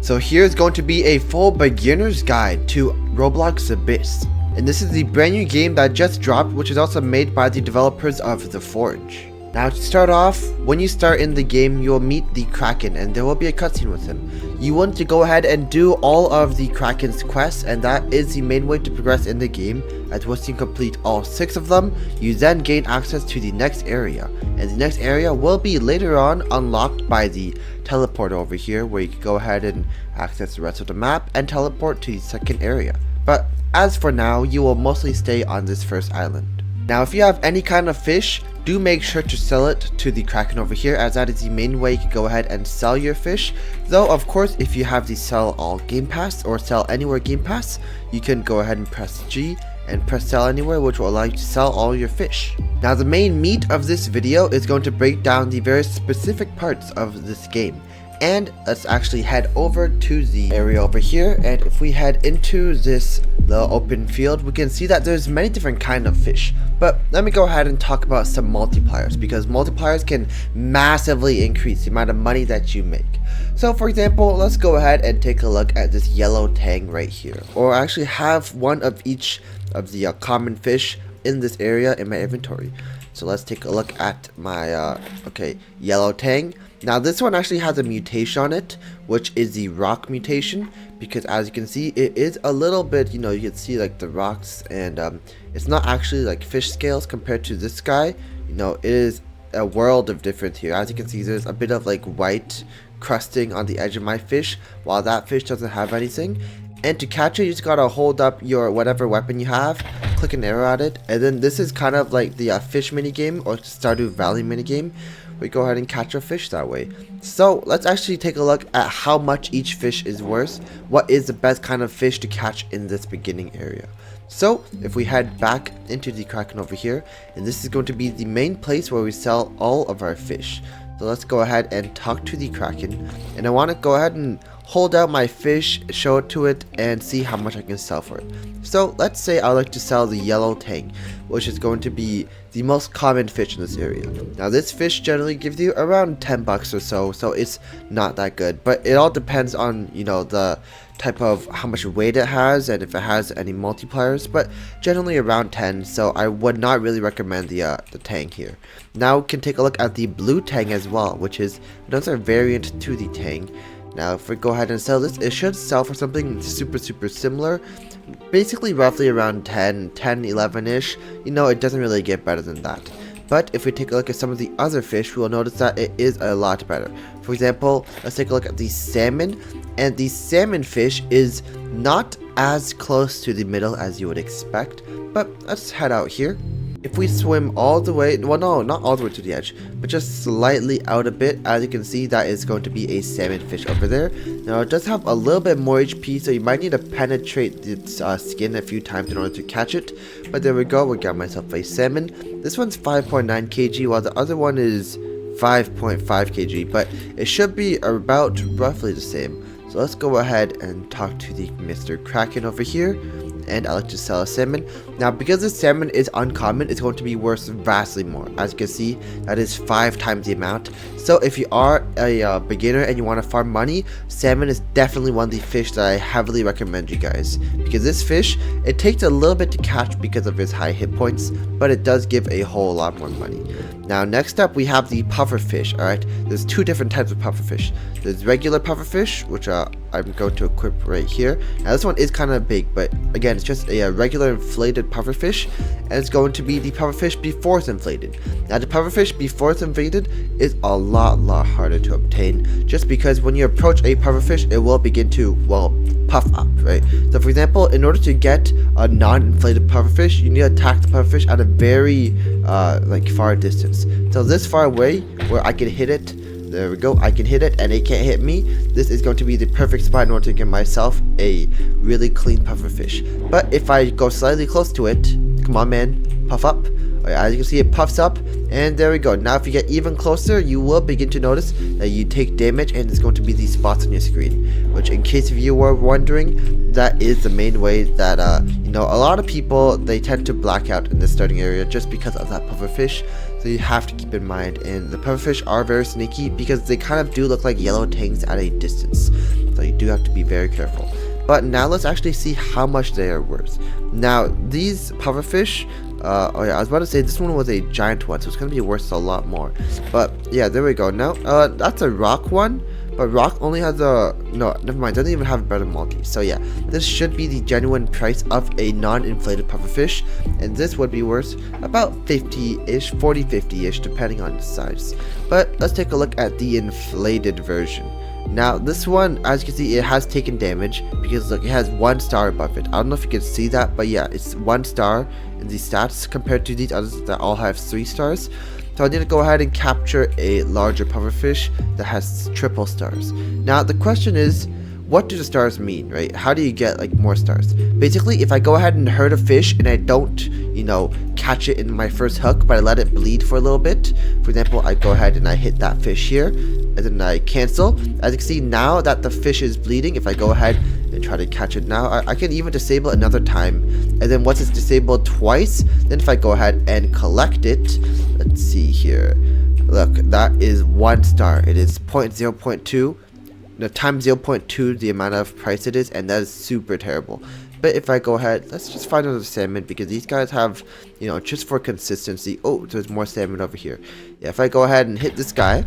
So here's going to be a full beginner's guide to Roblox Abyss. And this is the brand new game that just dropped, which is also made by the developers of The Forge. Now to start off, when you start in the game, you'll meet the Kraken and there will be a cutscene with him. You want to go ahead and do all of the Kraken's quests, and that is the main way to progress in the game, as once you complete all 6 of them, you then gain access to the next area. And the next area will be later on unlocked by the teleporter over here, where you can go ahead and access the rest of the map and teleport to the second area. But as for now, you will mostly stay on this first island. Now if you have any kind of fish, do make sure to sell it to the Kraken over here, as that is the main way you can go ahead and sell your fish. Though of course, if you have the sell all game pass or sell anywhere game pass, you can go ahead and press G and press sell anywhere, which will allow you to sell all your fish. Now the main meat of this video is going to break down the very specific parts of this game. And let's actually head over to the area over here, and if we head into this little open field, we can see that there's many different kind of fish. But let me go ahead and talk about some multipliers, because multipliers can massively increase the amount of money that you make. So for example, let's go ahead and take a look at this yellow tang right here, or actually have one of each of the common fish in this area in my inventory. So let's take a look at my yellow tang. Now this one actually has a mutation on it, which is the rock mutation, because as you can see, it is a little bit, you can see like the rocks, and it's not actually like fish scales compared to this guy. It is a world of difference here. As you can see, there's a bit of like white crusting on the edge of my fish, while that fish doesn't have anything. And to catch it, you just gotta hold up your whatever weapon you have, click an arrow at it, and then this is kind of like the fish minigame or Stardew Valley minigame. We go ahead and catch a fish that way. So let's actually take a look at how much each fish is worth. What is the best kind of fish to catch in this beginning area? So if we head back into the Kraken over here, and this is going to be the main place where we sell all of our fish. So let's go ahead and talk to the Kraken, and I want to go ahead and hold out my fish, show it to it, and see how much I can sell for it. So let's say I like to sell the yellow tang, which is going to be the most common fish in this area. Now this fish generally gives you around 10 bucks or so, so it's not that good, but it all depends on the type of how much weight it has and if it has any multipliers, but generally around 10, so I would not really recommend the tang here. Now we can take a look at the blue tang as well, which is another variant to the tang. Now if we go ahead and sell this, it should sell for something super similar, basically roughly around 11-ish. It doesn't really get better than that. But if we take a look at some of the other fish, we will notice that it is a lot better. For example, let's take a look at the salmon, and the salmon fish is not as close to the middle as you would expect, but let's head out here. If we swim all the way, well no, not all the way to the edge, but just slightly out a bit, as you can see, that is going to be a salmon fish over there. Now it does have a little bit more HP, so you might need to penetrate its skin a few times in order to catch it. But there we go, we got myself a salmon. This one's 5.9 kg, while the other one is 5.5 kg, but it should be about roughly the same. So let's go ahead and talk to the Mr. Kraken over here. And I like to sell a salmon. Now because this salmon is uncommon, it's going to be worth vastly more. As you can see, that is 5 times the amount. So if you are a beginner and you want to farm money, salmon is definitely one of the fish that I heavily recommend you guys, because this fish, it takes a little bit to catch because of its high hit points, but it does give a whole lot more money. Now next up we have the pufferfish. Alright, there's 2 different types of pufferfish. There's regular pufferfish, which I'm going to equip right here. Now this one is kind of big, but again, it's just a regular inflated pufferfish, and it's going to be the pufferfish before it's inflated. Now the pufferfish before it's inflated is a lot harder to obtain, just because when you approach a pufferfish, it will begin to, well, puff up, right? So for example, in order to get a non-inflated pufferfish, you need to attack the pufferfish at a very far distance. So this far away, where I can hit it, there we go, I can hit it and it can't hit me. This is going to be the perfect spot in order to get myself a really clean pufferfish. But if I go slightly close to it, come on man, puff up. As you can see, it puffs up, and there we go. Now if you get even closer, you will begin to notice that you take damage, and it's going to be these spots on your screen, which, in case of you were wondering, that is the main way that a lot of people, they tend to black out in the starting area just because of that pufferfish. So you have to keep in mind, and the pufferfish are very sneaky because they kind of do look like yellow tangs at a distance. So so you do have to be very careful. But now let's actually see how much they are worth. Now these pufferfish, oh yeah, I was about to say this one was a giant one, so it's gonna be worth a lot more. But yeah, there we go. Now that's a rock one, but rock only has a no, never mind, doesn't even have better multi. So yeah, this should be the genuine price of a non-inflated pufferfish, and this would be worth about 50-ish, 40-50-ish, depending on the size. But let's take a look at the inflated version. Now this one, as you can see, it has taken damage because look, it has 1 star above it. I don't know if you can see that, but yeah, it's 1 star in the stats compared to these others that all have 3 stars. So I need to go ahead and capture a larger pufferfish that has triple stars. Now the question is, what do the stars mean, right? How do you get like more stars? Basically, if I go ahead and herd a fish and I don't, you know, catch it in my first hook, but I let it bleed for a little bit. For example, I go ahead and I hit that fish here, and then I cancel. As you can see, now that the fish is bleeding, if I go ahead and try to catch it now, I can even disable another time. And then once it's disabled twice, then if I go ahead and collect it, let's see here. Look, that is 1 star. It is 0.0.2. No, times 0.2 the amount of price it is, and that is super terrible. But if I go ahead, let's just find another salmon, because these guys have, you know, just for consistency. Oh, there's more salmon over here. Yeah, if I go ahead and hit this guy,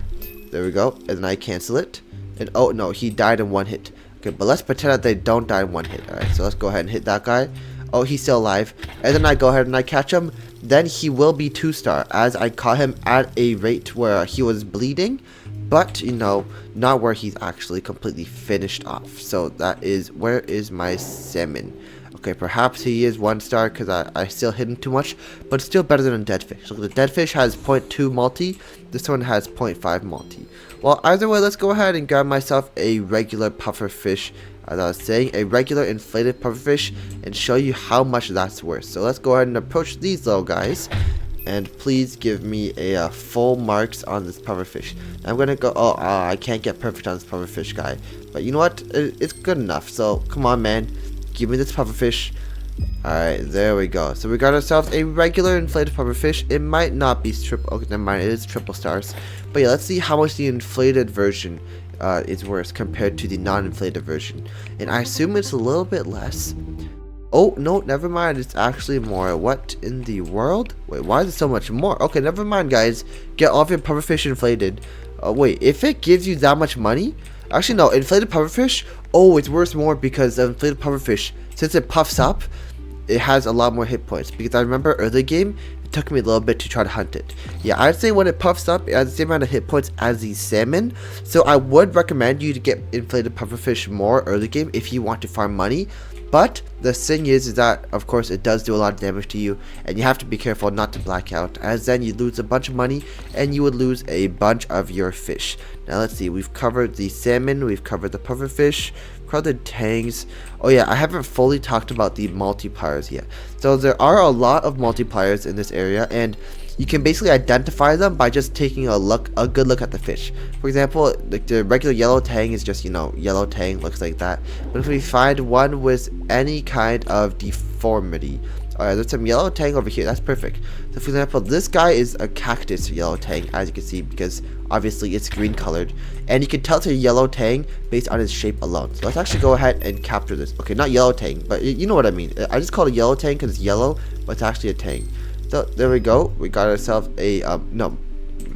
there we go, and then I cancel it, and oh no, he died in 1 hit. Okay, but let's pretend that they don't die in 1 hit. Alright, so let's go ahead and hit that guy. Oh, he's still alive, and then I go ahead and I catch him. Then he will be 2 star, as I caught him at a rate where he was bleeding, but you know, not where he's actually completely finished off. So that is, where is my salmon? Okay, perhaps he is 1 star because I still hit him too much, but still better than a dead fish. Look, the dead fish has 0.2 multi, this one has 0.5 multi. Well, either way, let's go ahead and grab myself a regular puffer fish, as I was saying, a regular inflated pufferfish, and show you how much that's worth. So let's go ahead and approach these little guys, and please give me a full marks on this pufferfish. I'm gonna go, I can't get perfect on this pufferfish guy, but you know what, it's good enough. So come on, man, give me this pufferfish. Alright, there we go. So we got ourselves a regular inflated pufferfish. It might not be triple, okay, never mind, it is triple stars. But yeah, let's see how much the inflated version is worth compared to the non-inflated version. And I assume it's a little bit less. Oh, no, never mind, it's actually more. What in the world? Wait, why is it so much more? Okay, never mind, guys. Get all of your pufferfish inflated. Wait, if it gives you that much money? Actually, no, inflated pufferfish, oh, it's worth more because the inflated pufferfish, since it puffs up, it has a lot more hit points. Because I remember early game, it took me a little bit to try to hunt it. Yeah, I'd say when it puffs up, it has the same amount of hit points as the salmon. So I would recommend you to get inflated pufferfish more early game if you want to farm money. But the thing is that, of course, it does do a lot of damage to you, and you have to be careful not to black out, as then you lose a bunch of money, and you would lose a bunch of your fish. Now let's see, we've covered the salmon, we've covered the pufferfish, covered the tangs. Oh yeah, I haven't fully talked about the multipliers yet. So there are a lot of multipliers in this area, and you can basically identify them by just taking a good look at the fish. For example, like the regular yellow tang is just, you know, yellow tang, looks like that. But if we find one with any kind of deformity, alright, there's some yellow tang over here, that's perfect. So for example, this guy is a cactus yellow tang, as you can see, because obviously it's green colored. And you can tell it's a yellow tang based on its shape alone. So let's actually go ahead and capture this. Okay, not yellow tang, but you know what I mean. I just call it yellow tang because it's yellow, but it's actually a tang. So there we go, we got ourselves a, no,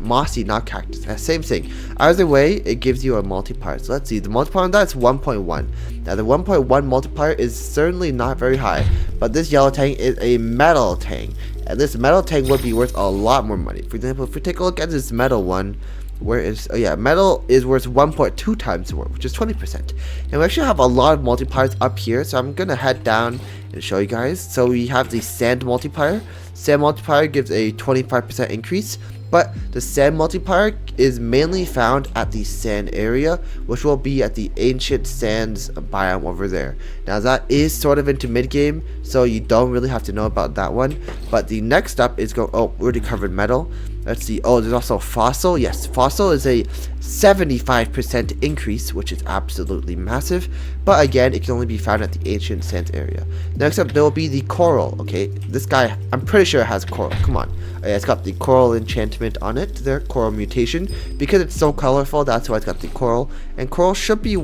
mossy, not cactus, same thing. Either way, it gives you a multiplier. So let's see, the multiplier on that is 1.1. Now the 1.1 multiplier is certainly not very high, but this yellow tang is a metal tang, and this metal tang would be worth a lot more money. For example, if we take a look at this metal one, where is, oh yeah, metal is worth 1.2 times more, which is 20%. And we actually have a lot of multipliers up here, so I'm gonna head down and show you guys. So we have the sand multiplier. Sand multiplier gives a 25% increase, but the sand multiplier is mainly found at the sand area, which will be at the ancient sands biome over there. Now that is sort of into mid game, so you don't really have to know about that one. But the next up is oh, we already covered metal. Let's see, oh, there's also fossil. Yes, fossil is a 75% increase, which is absolutely massive, but again, it can only be found at the ancient sands area. Next up, there will be the coral. Okay, this guy, I'm pretty sure it has coral. Come on. Yeah, it's got the coral enchantment on it, their coral mutation. Because it's so colorful, that's why it's got the coral. And coral should be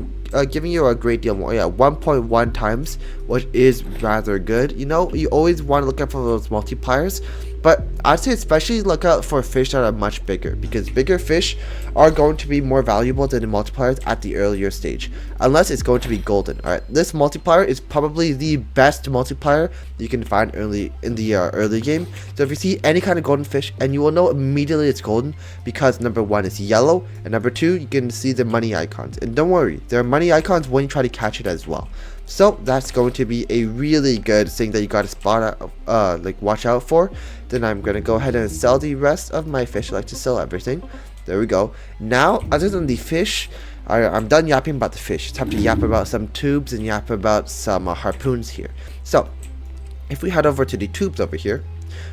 giving you a great deal more. Yeah, 1.1 times, which is rather good. You know, you always want to look out for those multipliers, but I'd say especially look out for fish that are much bigger, because bigger fish are going to be more valuable than the multipliers at the earlier stage, unless it's going to be golden. Alright, this multiplier is probably the best multiplier you can find early in the early game. So if you see any kind of golden fish, and you will know immediately it's golden, because number one, it's yellow, and number two, you can see the money icons. And don't worry, there are money icons when you try to catch it as well. So that's going to be a really good thing that you gotta spot out, like watch out for. Then I'm gonna go ahead and sell the rest of my fish. I like to sell everything. There we go. Now, other than the fish, I'm done yapping about the fish. It's time to yap about some tubes and yap about some harpoons here. So, if we head over to the tubes over here,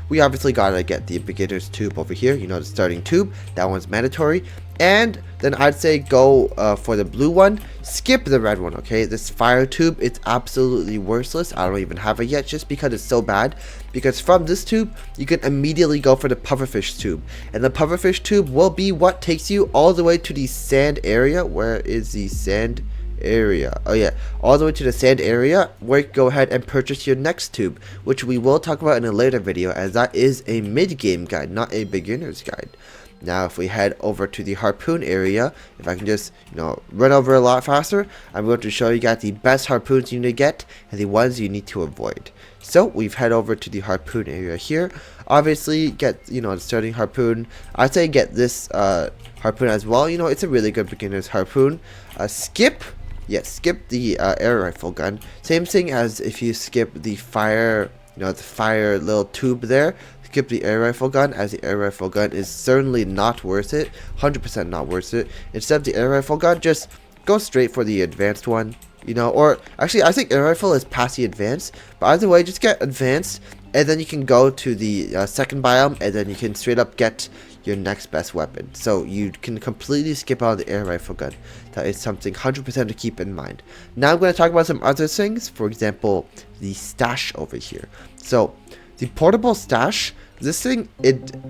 we obviously gotta get the beginner's tube over here, you know, the starting tube. That one's mandatory. And then I'd say go for the blue one. Skip the red one, okay? This fire tube, it's absolutely worthless. I don't even have it yet just because it's so bad. Because from this tube, you can immediately go for the pufferfish tube. And the pufferfish tube will be what takes you all the way to the sand area. Where is the sand area? Oh yeah, all the way to the sand area, where you go ahead and purchase your next tube, which we will talk about in a later video, as that is a mid-game guide, not a beginner's guide. Now if we head over to the harpoon area, if I can just, you know, run over a lot faster, I'm going to show you guys the best harpoons you need to get and the ones you need to avoid. So we've head over to the harpoon area here. Obviously get, you know, the starting harpoon. I'd say get this harpoon as well. You know, it's a really good beginner's harpoon. Skip the air rifle gun. Same thing as if you skip the fire, you know, the fire little tube there. Skip the air rifle gun, as the air rifle gun is certainly not worth it. 100% not worth it. Instead of the air rifle gun, just go straight for the advanced one. You know, or actually I think air rifle is past the advanced, but either way, just get advanced, and then you can go to the second biome, and then you can straight up get your next best weapon. So you can completely skip out the air rifle gun. That is something 100% to keep in mind. Now I'm going to talk about some other things. For example, the stash over here. So the portable stash, this thing,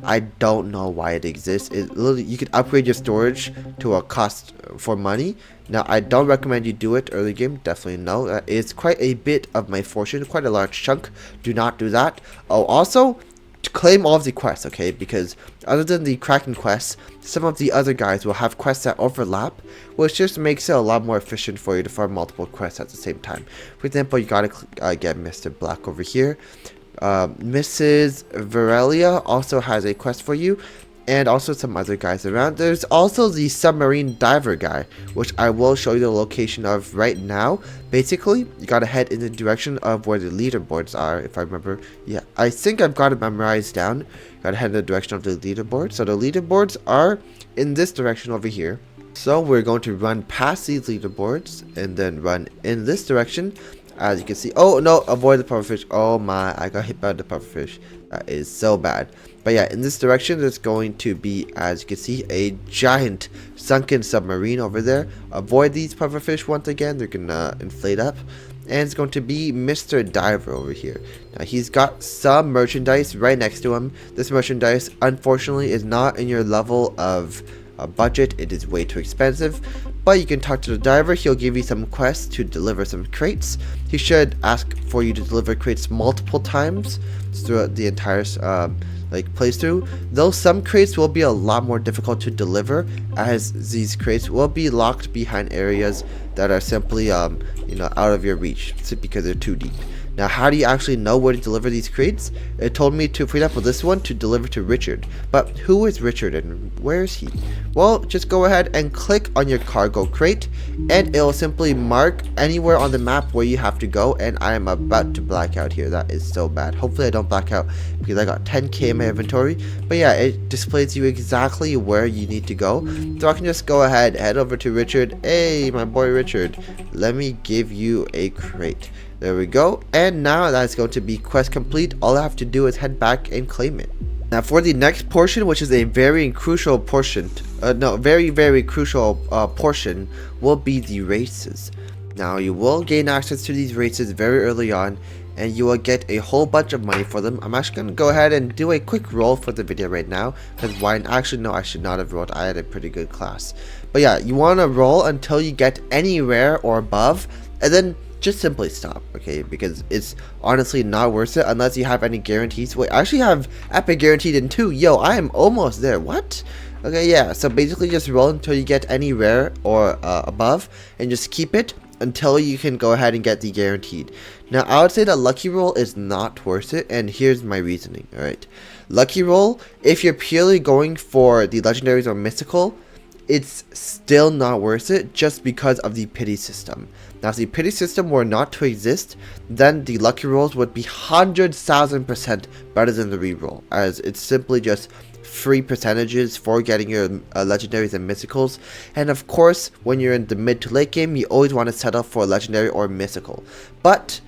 I don't know why it exists. It literally, you can upgrade your storage to a cost for money. Now I don't recommend you do it early game, definitely no. That is quite a bit of my fortune, quite a large chunk. Do not do that. Oh, also, to claim all of the quests, okay? Because other than the Kraken quests, some of the other guys will have quests that overlap, which just makes it a lot more efficient for you to farm multiple quests at the same time. For example, you gotta get Mr. Black over here. Mrs. Varelia also has a quest for you, and also some other guys around. There's also the submarine diver guy, which I will show you the location of right now. Basically, you gotta head in the direction of where the leaderboards are, if I remember. Yeah, I think I've got it memorized down. Gotta head in the direction of the leaderboard. So the leaderboards are in this direction over here. So we're going to run past these leaderboards and then run in this direction. As you can see, oh no, avoid the pufferfish. Oh my, I got hit by the pufferfish. That is so bad. But yeah, in this direction, there's going to be, as you can see, a giant sunken submarine over there. Avoid these pufferfish once again. They're gonna inflate up. And it's going to be Mr. Diver over here. Now, he's got some merchandise right next to him. This merchandise, unfortunately, is not in your level of budget. It is way too expensive. But you can talk to the diver. He'll give you some quests to deliver some crates. He should ask for you to deliver crates multiple times throughout the entire playthrough. Though some crates will be a lot more difficult to deliver, as these crates will be locked behind areas that are simply out of your reach because they're too deep. Now, how do you actually know where to deliver these crates? It told me to, for example, this one, to deliver to Richard. But who is Richard and where is he? Well, just go ahead and click on your cargo crate, and it'll simply mark anywhere on the map where you have to go. And I am about to black out here. That is so bad. Hopefully I don't black out because I got 10k in my inventory. But yeah, it displays you exactly where you need to go. So I can just go ahead, head over to Richard. Hey, my boy Richard, let me give you a crate. There we go, and now that's going to be quest complete. All I have to do is head back and claim it. Now for the next portion, which is a very crucial portion, very crucial portion, will be the races. Now you will gain access to these races very early on, and you will get a whole bunch of money for them. I'm actually going to go ahead and do a quick roll for the video right now, because actually no, I should not have rolled. I had a pretty good class. But yeah, you want to roll until you get any rare or above, and then just simply stop, okay? Because it's honestly not worth it unless you have any guarantees. Wait, I actually have epic guaranteed in 2. Yo, I am almost there. What? Okay, yeah, so basically just roll until you get any rare or above, and just keep it until you can go ahead and get the guaranteed. Now, I would say that lucky roll is not worth it, and here's my reasoning. Alright, lucky roll, if you're purely going for the legendaries or mystical, it's still not worth it just because of the pity system. Now, if the pity system were not to exist, then the lucky rolls would be 100,000% better than the reroll, as it's simply just free percentages for getting your legendaries and mysticals. And of course, when you're in the mid to late game, you always want to settle for legendary or mystical. But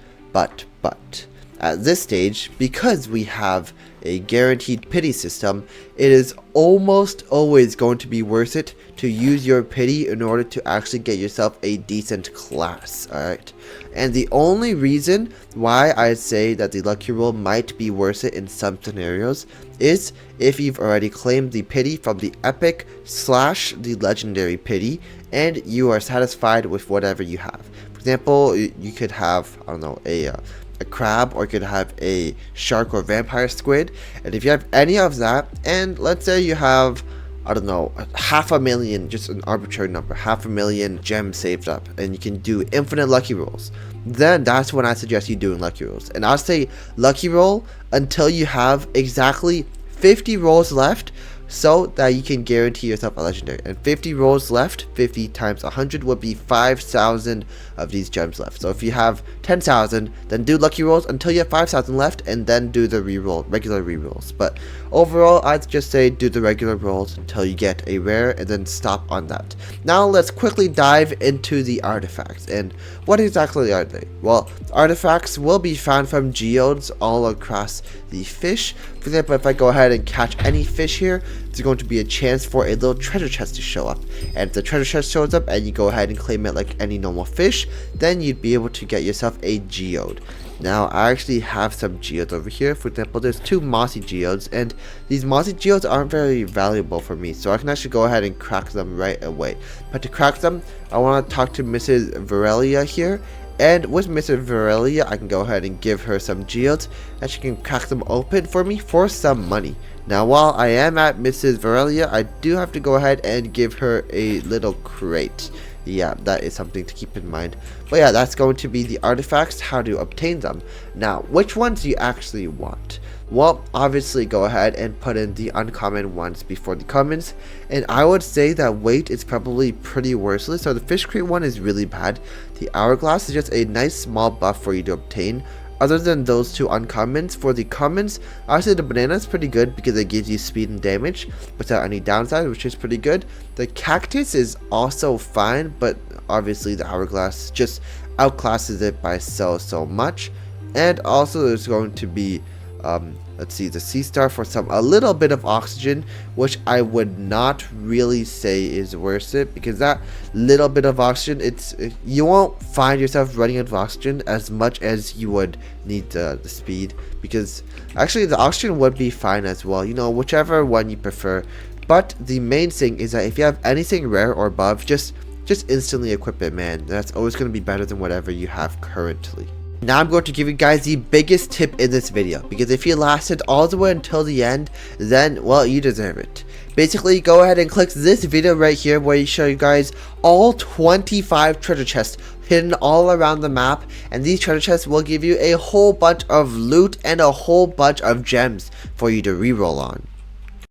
at this stage, because we have a guaranteed pity system, it is almost always going to be worth it to use your pity in order to actually get yourself a decent class. Alright, and the only reason why I say that the lucky roll might be worth it in some scenarios is if you've already claimed the pity from the epic / the legendary pity, and you are satisfied with whatever you have. For example, you could have, I don't know, a crab, or you could have a shark or vampire squid, and if you have any of that, and let's say you have, I don't know, 500,000, just an arbitrary number, 500,000 gems saved up, and you can do infinite lucky rolls, then that's when I suggest you doing lucky rolls. And I'll say lucky roll until you have exactly 50 rolls left, so that you can guarantee yourself a legendary. And 50 rolls left, 50 times 100 would be 5,000 of these gems left. So if you have 10,000, then do lucky rolls until you have 5,000 left, and then do the regular rerolls. But overall, I'd just say do the regular rolls until you get a rare, and then stop on that. Now let's quickly dive into the artifacts. And what exactly are they? Well, artifacts will be found from geodes all across the fish. For example, if I go ahead and catch any fish here, there's going to be a chance for a little treasure chest to show up. And if the treasure chest shows up and you go ahead and claim it like any normal fish, then you'd be able to get yourself a geode. Now, I actually have some geodes over here. For example, there's 2 mossy geodes, and these mossy geodes aren't very valuable for me, so I can actually go ahead and crack them right away. But to crack them, I want to talk to Mrs. Varelia here. And with Mrs. Varelia, I can go ahead and give her some geodes, and she can crack them open for me for some money. Now, while I am at Mrs. Varelia, I do have to go ahead and give her a little crate. Yeah, that is something to keep in mind. But yeah, that's going to be the artifacts, how to obtain them. Now, which ones do you actually want? Well, obviously go ahead and put in the uncommon ones before the commons, and I would say that weight is probably pretty worthless. So the fish crate one is really bad. The hourglass is just a nice small buff for you to obtain. Other than those 2 uncommons, for the commons, actually the banana is pretty good because it gives you speed and damage without any downside, which is pretty good. The cactus is also fine, but obviously the hourglass just outclasses it by so much. And also there's going to be let's see, the sea star for a little bit of oxygen, which I would not really say is worth it, because that little bit of oxygen, you won't find yourself running out of oxygen as much as you would need the speed, because actually the oxygen would be fine as well, you know, whichever one you prefer. But the main thing is that if you have anything rare or above, just instantly equip it, man. That's always going to be better than whatever you have currently. Now I'm going to give you guys the biggest tip in this video, because if you lasted all the way until the end, then, well, you deserve it. Basically, go ahead and click this video right here where you show you guys all 25 treasure chests hidden all around the map, and these treasure chests will give you a whole bunch of loot and a whole bunch of gems for you to reroll on.